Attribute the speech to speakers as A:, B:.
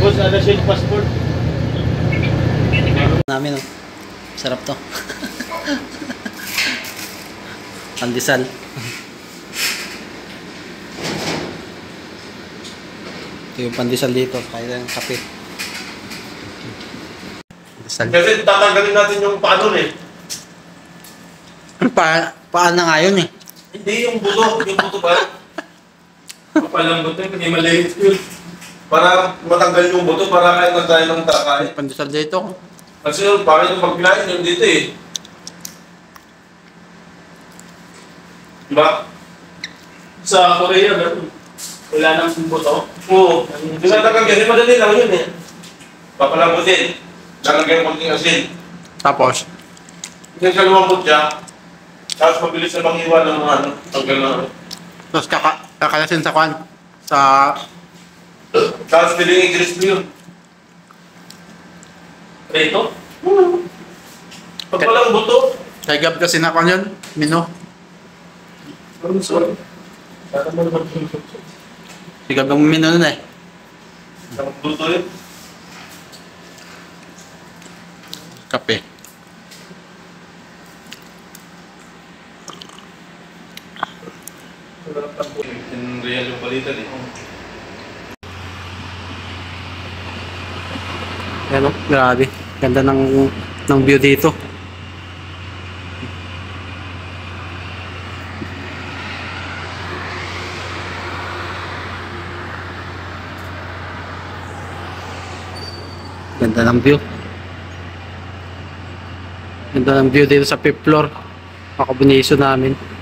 A: Boss, ada siya yung passport.
B: Namin, oh. Sarap to. Pandesal. Ito yung pandesal dito. Kaya ng kape. Pandesal.
A: Kasi tatanggalin natin yung paano eh.
B: Paan na nga yun eh.
A: Hindi yung buto ba? Papalang buto, hindi maliit yun. Para matanggal yung buto, para kahit na tayo ng takain.
B: Pandesal dito.
A: Kasi bakit yung paglain yung dito eh. Diba? Sa Korea, wala nang buto. Oo. Tinatanggal kasi madali lang yun eh. Papalambutin. Lalagyan mo ng asin.
B: Tapos?
A: Kasi kalumambot siya. Tapos mabilis na mangiwan ng mga tanggal na ano.
B: Tapos kakalasin sa kwan. Sa...
A: Tapos piling i-crispy yun. Rito? Pag walang buto.
B: Kay Gab kasi na kwan yun. Mino.
A: Sorry.
B: Si Gab ang mino nun eh.
A: Ang buto yun.
B: Kape.
A: In real yung palitan eh.
B: Ayan o, grabe. Ganda ng view dito. Ganda ng view. Ganda ng view dito sa 5th floor. Accommodation namin.